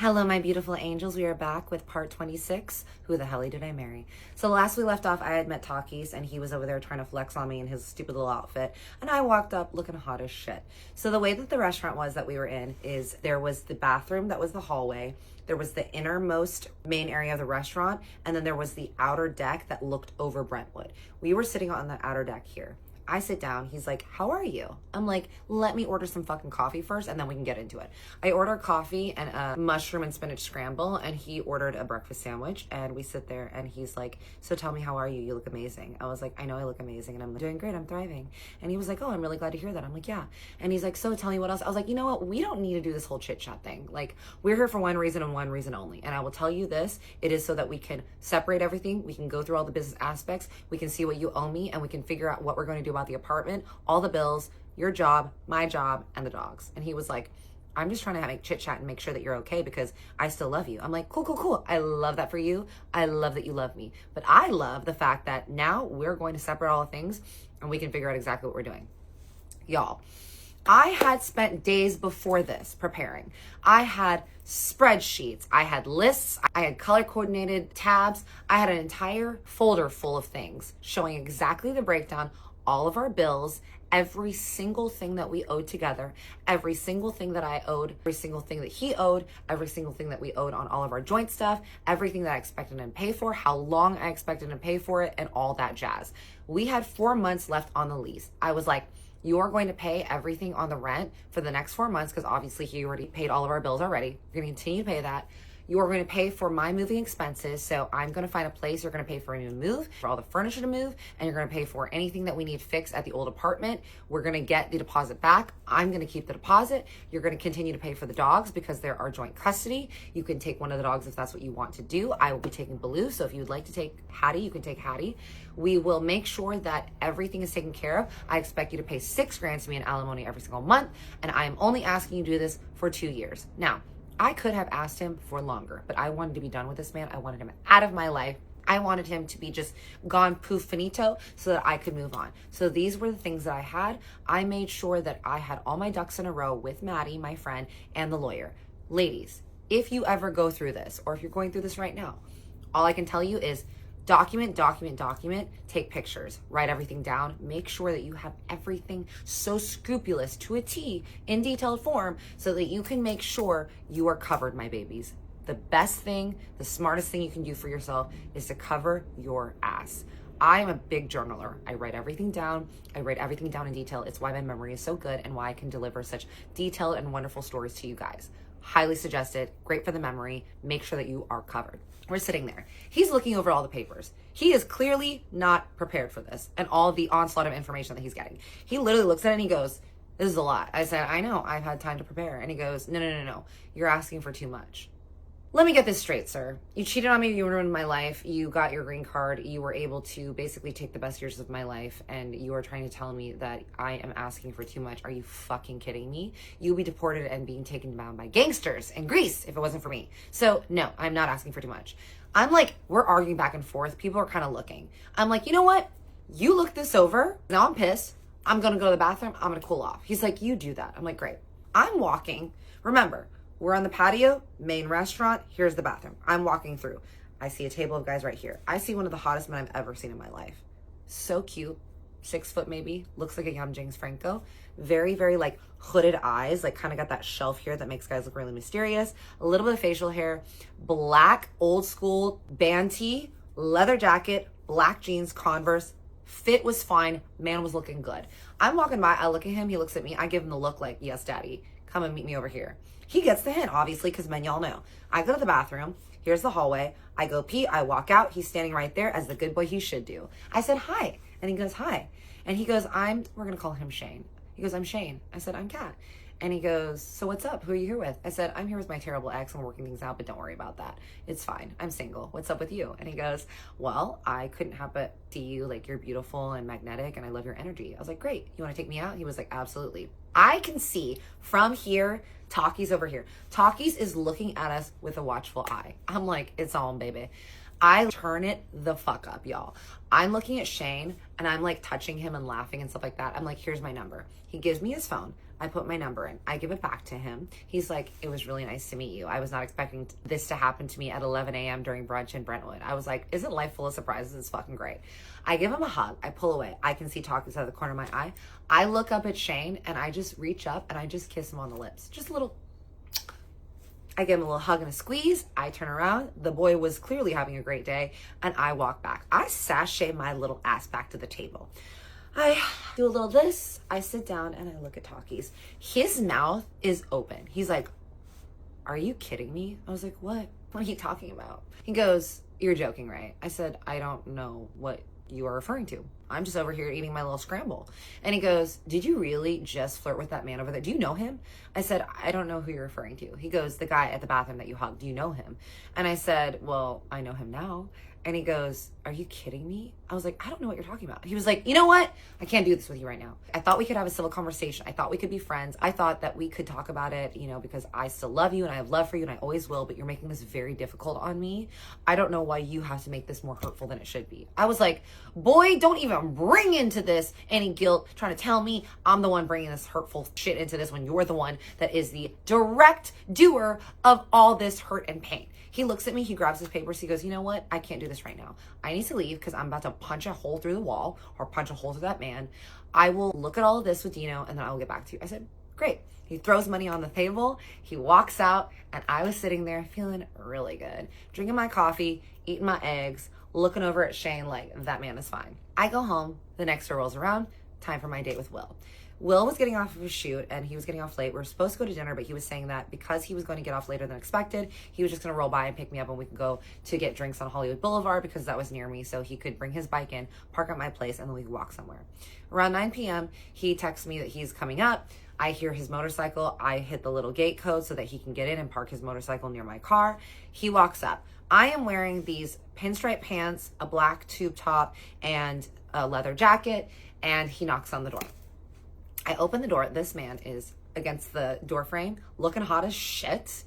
Hello, my beautiful angels. We are back with part 26. Who the hell did I marry? So last we left off, I had met Takis, and he was over there trying to flex on me in his stupid little outfit. And I walked up looking hot as shit. So the way that the restaurant was that we were in is there was the bathroom that was the hallway. There was the innermost main area of the restaurant. And then there was the outer deck that looked over Brentwood. We were sitting on the outer deck here. I sit down. He's like, how are you? I'm like, let me order some fucking coffee first and then we can get into it. I order coffee and a mushroom and spinach scramble, and he ordered a breakfast sandwich, and we sit there and he's like, so tell me, how are you? You look amazing. I was like, I know I look amazing and I'm doing great. I'm thriving. And he was like, oh, I'm really glad to hear that. I'm like, yeah. And he's like, so tell me what else. I was like, you know what? We don't need to do this whole chit chat thing. Like, we're here for one reason and one reason only. And I will tell you this, it is so that we can separate everything. We can go through all the business aspects. We can see what you owe me, and we can figure out what we're going to do about the apartment, all the bills, your job, my job, and the dogs. And he was like, I'm just trying to make chit chat and make sure that you're okay because I still love you. I'm like, cool, cool, cool. I love that for you. I love that you love me. But I love the fact that now we're going to separate all the things and we can figure out exactly what we're doing. Y'all, I had spent days before this preparing. I had spreadsheets, I had lists, I had color coordinated tabs. I had an entire folder full of things showing exactly the breakdown, all of our bills, every single thing that we owed together, every single thing that I owed, every single thing that he owed, every single thing that we owed on all of our joint stuff, everything that I expected him to pay for, how long I expected him to pay for it, and all that jazz. We had 4 months left on the lease. I was like, you are going to pay everything on the rent for the next 4 months because obviously he already paid all of our bills already. You're going to continue to pay that. You are going to pay for my moving expenses. So I'm going to find a place. You're going to pay for a new move, for all the furniture to move, and you're going to pay for anything that we need fixed at the old apartment. We're going to get the deposit back. I'm going to keep the deposit. You're going to continue to pay for the dogs because they're our joint custody. You can take one of the dogs if that's what you want to do. I will be taking Baloo. So if you would like to take Hattie, you can take Hattie. We will make sure that everything is taken care of. I expect you to pay $6,000 to me in alimony every single month. And I am only asking you to do this for 2 years. Now, I could have asked him for longer, but I wanted to be done with this man. I wanted him out of my life. I wanted him to be just gone poof finito so that I could move on. So these were the things that I had. I made sure that I had all my ducks in a row with Maddie, my friend, and the lawyer. Ladies, if you ever go through this, or if you're going through this right now, all I can tell you is document, take pictures, write everything down, make sure that you have everything so scrupulous to a T in detailed form so that you can make sure you are covered, my babies. The best thing, the smartest thing you can do for yourself is to cover your ass. I'm a big journaler. I write everything down. I write everything down in detail. It's why my memory is so good and why I can deliver such detailed and wonderful stories to you guys. Highly suggested, great for the memory. Make sure that you are covered. We're sitting there. He's looking over all the papers. He is clearly not prepared for this and all the onslaught of information that he's getting. He literally looks at it and he goes, this is a lot. I said, I know, I've had time to prepare. And he goes, no. You're asking for too much. Let me get this straight, sir. You cheated on me, you ruined my life, you got your green card, you were able to basically take the best years of my life, and you are trying to tell me that I am asking for too much. Are you fucking kidding me? You'll be deported and being taken down by gangsters in Greece if it wasn't for me. So no, I'm not asking for too much. I'm like, we're arguing back and forth. People are kind of looking. I'm like, you know what? You look this over. Now I'm pissed. I'm going to go to the bathroom. I'm going to cool off. He's like, you do that. I'm like, great. I'm walking. Remember, we're on the patio, main restaurant. Here's the bathroom. I'm walking through. I see a table of guys right here. I see one of the hottest men I've ever seen in my life. So cute. 6 foot maybe. Looks like a young James Franco. Very, very like hooded eyes. Like kind of got that shelf here that makes guys look really mysterious. A little bit of facial hair. Black, old school band tee, leather jacket, black jeans, Converse. Fit was fine. Man was looking good. I'm walking by. I look at him. He looks at me. I give him the look like, yes, daddy. Come and meet me over here. He gets the hint, obviously, because men, y'all know. I go to the bathroom. Here's the hallway. I go pee. I walk out. He's standing right there as the good boy he should do. I said, hi. And he goes, hi. And he goes, we're going to call him Shane. He goes, I'm Shane. I said, I'm Kat. And he goes, so what's up? Who are you here with? I said, I'm here with my terrible ex. I'm working things out, but don't worry about that. It's fine. I'm single. What's up with you? And he goes, well, I couldn't help but see you. Like, you're beautiful and magnetic, and I love your energy. I was like, great. You want to take me out? He was like, absolutely. I can see from here, Takis over here. Takis is looking at us with a watchful eye. I'm like, it's on, baby. I turn it the fuck up, y'all. I'm looking at Shane and I'm like touching him and laughing and stuff like that. I'm like, here's my number. He gives me his phone. I put my number in. I give it back to him. He's like, it was really nice to meet you. I was not expecting this to happen to me at 11 a.m. during brunch in Brentwood. I was like, isn't life full of surprises? It's fucking great. I give him a hug. I pull away. I can see Talkies out of the corner of my eye. I look up at Shane and I just reach up and I just kiss him on the lips. Just a little. I give him a little hug and a squeeze. I turn around. The boy was clearly having a great day and I walk back. I sashay my little ass back to the table. I do a little this, I sit down and I look at Talkies. His mouth is open. He's like, are you kidding me? I was like, what? What are you talking about? He goes, you're joking, right? I said, I don't know what you are referring to. I'm just over here eating my little scramble. And he goes, did you really just flirt with that man over there? Do you know him? I said, I don't know who you're referring to. He goes, the guy at the bathroom that you hugged, do you know him? And I said, well, I know him now. And he goes, are you kidding me? I was like, I don't know what you're talking about. He was like, you know what? I can't do this with you right now. I thought we could have a civil conversation. I thought we could be friends. I thought that we could talk about it, you know, because I still love you and I have love for you and I always will, but you're making this very difficult on me. I don't know why you have to make this more hurtful than it should be. I was like, boy, don't even bring into this any guilt, trying to tell me I'm the one bringing this hurtful shit into this when you're the one that is the direct doer of all this hurt and pain. He looks at me, he grabs his papers, he goes, you know what? I can't do this right now. I need to leave because I'm about to punch a hole through the wall or punch a hole through that man. I will look at all of this with Dino and then I will get back to you. I said, great. He throws money on the table, he walks out, and I was sitting there feeling really good, drinking my coffee, eating my eggs, looking over at Shane like, that man is fine. I go home, the next day rolls around, time for my date with Will. Will was getting off of his shoot and he was getting off late. We were supposed to go to dinner, but he was saying that because he was going to get off later than expected, he was just going to roll by and pick me up and we could go to get drinks on Hollywood Boulevard because that was near me. So he could bring his bike in, park at my place, and then we could walk somewhere. Around 9 p.m., he texts me that he's coming up. I hear his motorcycle. I hit the little gate code so that he can get in and park his motorcycle near my car. He walks up. I am wearing these pinstripe pants, a black tube top, and a leather jacket, and he knocks on the door. I open the door. This man is against the door frame, looking hot as shit.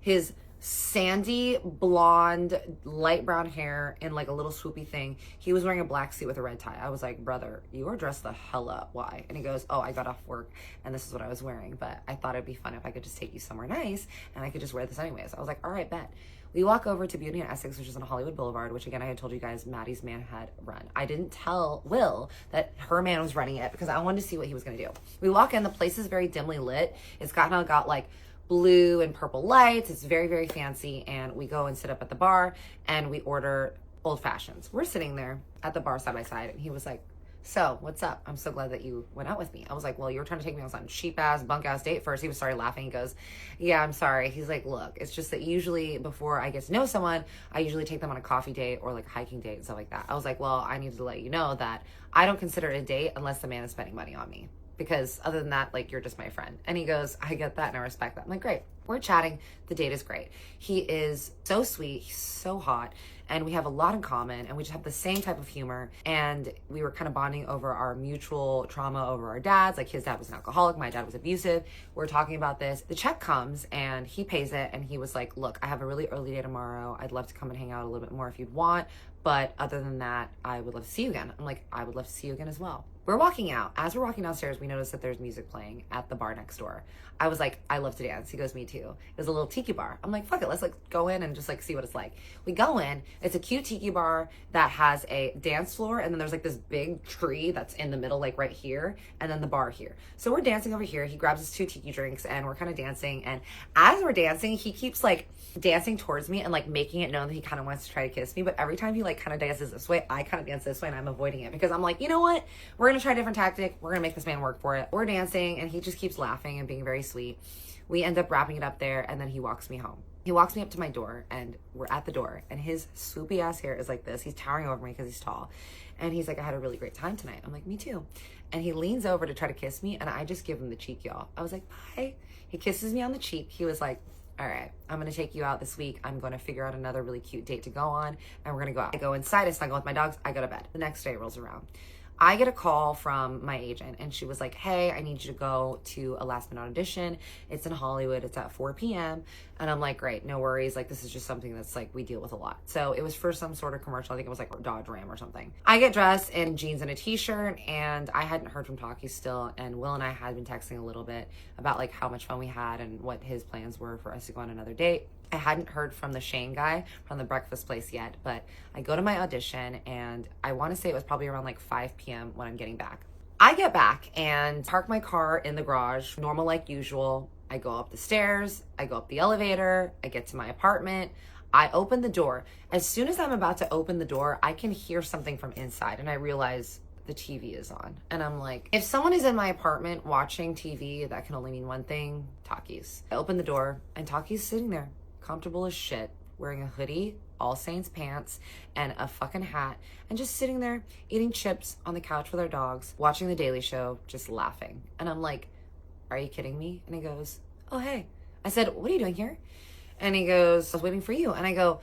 His sandy, blonde, light brown hair in like a little swoopy thing. He was wearing a black suit with a red tie. I was like, brother, you are dressed the hell up. Why? And he goes, oh, I got off work and this is what I was wearing. But I thought it'd be fun if I could just take you somewhere nice and I could just wear this anyways. I was like, all right, bet. We walk over to Beauty and Essex, which is on Hollywood Boulevard, which again, I had told you guys Maddie's man had run. I didn't tell Will that her man was running it because I wanted to see what he was going to do. We walk in, the place is very dimly lit. It's got like blue and purple lights. It's very, very fancy. And we go and sit up at the bar and we order old fashions. We're sitting there at the bar side by side. And he was like, so what's up? I'm so glad that you went out with me. I was like, well, you were trying to take me on some cheap ass, bunk ass date first. He started laughing. He goes, yeah, I'm sorry. He's like, look, it's just that usually before I get to know someone, I usually take them on a coffee date or like a hiking date and stuff like that. I was like, well, I need to let you know that I don't consider it a date unless the man is spending money on me. Because other than that, like, you're just my friend. And he goes, I get that and I respect that. I'm like, great. We're chatting. The date is great. He is so sweet. He's so hot. And we have a lot in common and we just have the same type of humor. And we were kind of bonding over our mutual trauma over our dads. Like his dad was an alcoholic. My dad was abusive. We're talking about this. The check comes and he pays it. And he was like, look, I have a really early day tomorrow. I'd love to come and hang out a little bit more if you'd want. But other than that, I would love to see you again. I'm like, I would love to see you again as well. We're walking out. As we're walking downstairs, we notice that there's music playing at the bar next door. I was like, I love to dance. He goes, me too. It was a little tiki bar. I'm like, fuck it. Let's like go in and just like see what it's like. We go in. It's a cute tiki bar that has a dance floor. And then there's like this big tree that's in the middle, like right here. And then the bar here. So we're dancing over here. He grabs his 2 tiki drinks and we're kind of dancing. And as we're dancing, he keeps like dancing towards me and like making it known that he kind of wants to try to kiss me. But every time he like kind of dances this way, I kind of dance this way and I'm avoiding it because I'm like, you know what? We're going to try a different tactic. We're going to make this man work for it. We're dancing and he just keeps laughing and being very sweet. We end up wrapping it up there and then he walks me home. He walks me up to my door and we're at the door and his swoopy ass hair is like this. He's towering over me because he's tall. And he's like, I had a really great time tonight. I'm like, me too. And he leans over to try to kiss me and I just give him the cheek, y'all. I was like, bye. He kisses me on the cheek. He was like, all right, I'm going to take you out this week. I'm going to figure out another really cute date to go on and we're going to go out. I go inside. I snuggle with my dogs. I go to bed. The next day rolls around. I get a call from my agent and she was like, hey, I need you to go to a last minute audition. It's in Hollywood. It's at 4 p.m. And I'm like, great, no worries. Like, this is just something that's like, we deal with a lot. So it was for some sort of commercial. I think it was like Dodge Ram or something. I get dressed in jeans and a t-shirt, and I hadn't heard from Taki still. And Will and I had been texting a little bit about like how much fun we had and what his plans were for us to go on another date. I hadn't heard from the Shane guy from the breakfast place yet, but I go to my audition, and I want to say it was probably around like 5 p.m. when I'm getting back. I get back and park my car in the garage, normal like usual. I go up the stairs, I go up the elevator, I get to my apartment, I open the door. As soon as I'm about to open the door, I can hear something from inside, and I realize the TV is on. And I'm like, if someone is in my apartment watching TV, that can only mean one thing, Taki's. I open the door, and Taki's sitting there, comfortable as shit, wearing a hoodie, All Saints pants, and a fucking hat, and just sitting there eating chips on the couch with our dogs, watching The Daily Show, just laughing. And I'm like, are you kidding me? And he goes, oh, hey. I said, what are you doing here? And he goes, I was waiting for you. And I go,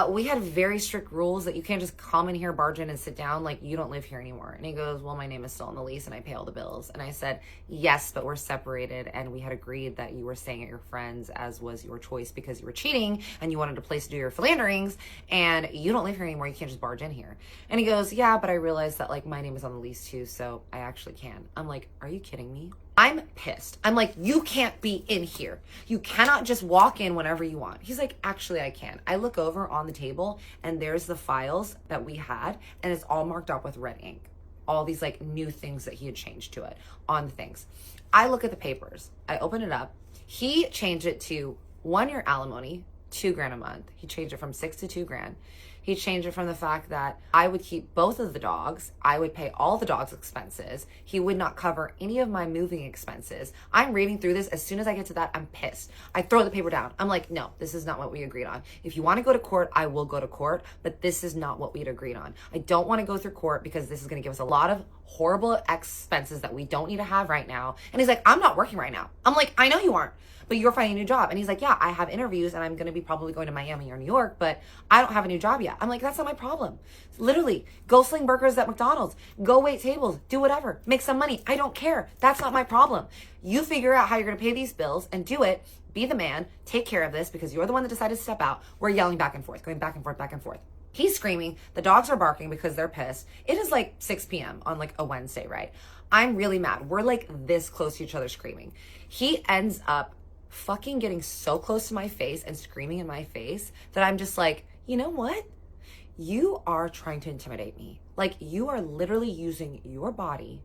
we had very strict rules that you can't just come in here, barge in, and sit down. Like, you don't live here anymore. And he goes, well, my name is still on the lease and I pay all the bills. And I said, yes, but we're separated, and we had agreed that you were staying at your friend's, as was your choice, because you were cheating and you wanted a place to do your philanderings, and you don't live here anymore. You can't just barge in here. And he goes, yeah, but I realized that like my name is on the lease too, so I actually can. I'm like, are you kidding me? I'm pissed. I'm like, you can't be in here. You cannot just walk in whenever you want. He's like, actually, I can. I look over on the table, and there's the files that we had, and it's all marked up with red ink. All these like new things that he had changed to it on the things. I look at the papers. I open it up. He changed it to 1 year alimony, $2,000 a month. He changed it from 6 to $2,000. He changed it from the fact that I would keep both of the dogs. I would pay all the dogs' expenses. He would not cover any of my moving expenses. I'm reading through this. As soon as I get to that, I'm pissed. I throw the paper down. I'm like, no, this is not what we agreed on. If you want to go to court, I will go to court, but this is not what we'd agreed on. I don't want to go through court because this is going to give us a lot of horrible expenses that we don't need to have right now. And he's like, I'm not working right now. I'm like, I know you aren't, but you're finding a new job. And he's like, yeah, I have interviews and I'm going to be probably going to Miami or New York, but I don't have a new job yet. I'm like, that's not my problem. Literally, go sling burgers at McDonald's, go wait tables, do whatever, make some money. I don't care. That's not my problem. You figure out how you're going to pay these bills and do it. Be the man, take care of this, because you're the one that decided to step out. We're yelling back and forth, going back and forth, back and forth. He's screaming. The dogs are barking because they're pissed. It is like 6 p.m. on like a Wednesday, right? I'm really mad. We're like this close to each other screaming. He ends up fucking getting so close to my face and screaming in my face that I'm just like, you know what? You are trying to intimidate me. Like, you are literally using your body,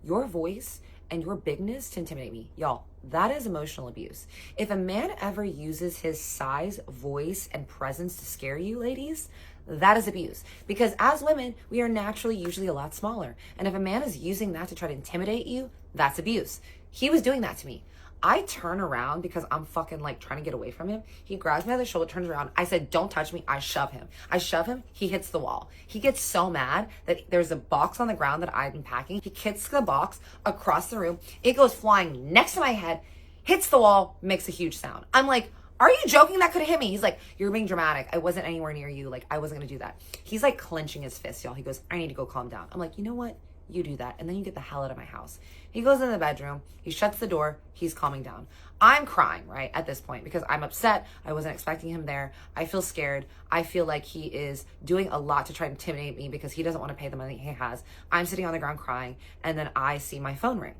your voice, and your bigness to intimidate me. Y'all, that is emotional abuse. If a man ever uses his size, voice, and presence to scare you, ladies, that is abuse. Because as women, we are naturally usually a lot smaller. And if a man is using that to try to intimidate you, that's abuse. He was doing that to me. I turn around because I'm fucking like trying to get away from him. He grabs me by the shoulder, turns around. I said, don't touch me. I shove him. He hits the wall. He gets so mad that there's a box on the ground that I've been packing. He kicks the box across the room. It goes flying next to my head, hits the wall, makes a huge sound. I'm like, are you joking? That could have hit me. He's like, you're being dramatic. I wasn't anywhere near you. Like, I wasn't going to do that. He's like clenching his fist, y'all. He goes, I need to go calm down. I'm like, you know what? You do that, and then you get the hell out of my house. He goes in the bedroom. He shuts the door. He's calming down. I'm crying, right, at this point, because I'm upset. I wasn't expecting him there. I feel scared. I feel like he is doing a lot to try to intimidate me because he doesn't want to pay the money he has. I'm sitting on the ground crying, and then I see my phone ring.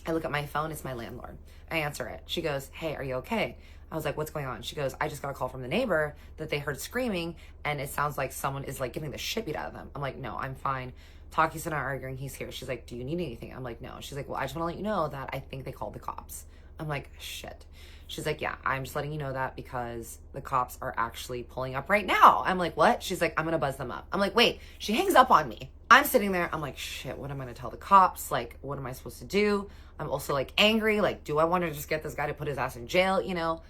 I look at my phone. It's my landlord. I answer it. She goes, hey, are you okay? I was like, what's going on? She goes, I just got a call from the neighbor that they heard screaming, and it sounds like someone is like getting the shit beat out of them. I'm like, no, I'm fine. Taki's and I are arguing. He's here. She's like, do you need anything? I'm like, no. She's like, well, I just want to let you know that I think they called the cops. I'm like, shit. She's like, yeah, I'm just letting you know that because the cops are actually pulling up right now. I'm like, what? She's like, I'm going to buzz them up. I'm like, wait. She hangs up on me. I'm sitting there. I'm like, shit, what am I going to tell the cops? Like, what am I supposed to do? I'm also like angry. Like, do I want to just get this guy to put his ass in jail? You know,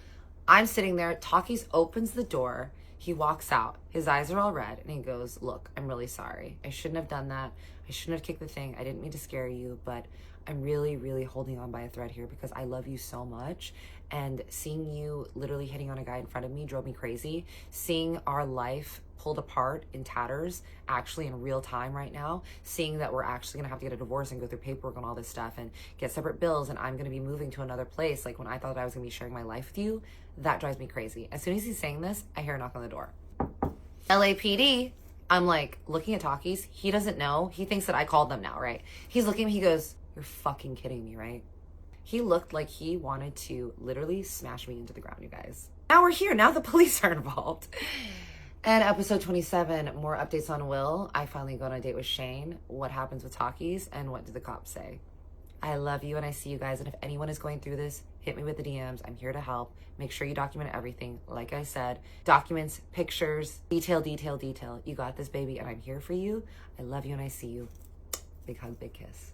I'm sitting there. Takis opens the door. He walks out. His eyes are all red, and he goes, look, I'm really sorry. I shouldn't have done that. I shouldn't have kicked the thing. I didn't mean to scare you, but I'm really, really holding on by a thread here because I love you so much. And seeing you literally hitting on a guy in front of me drove me crazy. Seeing our life pulled apart in tatters, actually in real time right now, seeing that we're actually gonna have to get a divorce and go through paperwork and all this stuff and get separate bills, and I'm gonna be moving to another place, like when I thought that I was gonna be sharing my life with you, that drives me crazy. As soon as he's saying this, I hear a knock on the door. LAPD. I'm like looking at talkies. He doesn't know. He thinks that I called them now, right? He's looking at me, he goes, "You're fucking kidding me, right?" He looked like he wanted to literally smash me into the ground, you guys. Now we're here. Now the police are involved. And episode 27, more updates on Will. I finally go on a date with Shane. What happens with talkies and what do the cops say? I love you and I see you guys. And if anyone is going through this, hit me with the DMs. I'm here to help. Make sure you document everything. Like I said, documents, pictures, detail, detail, detail. You got this, baby, and I'm here for you. I love you and I see you. Big hug, big kiss.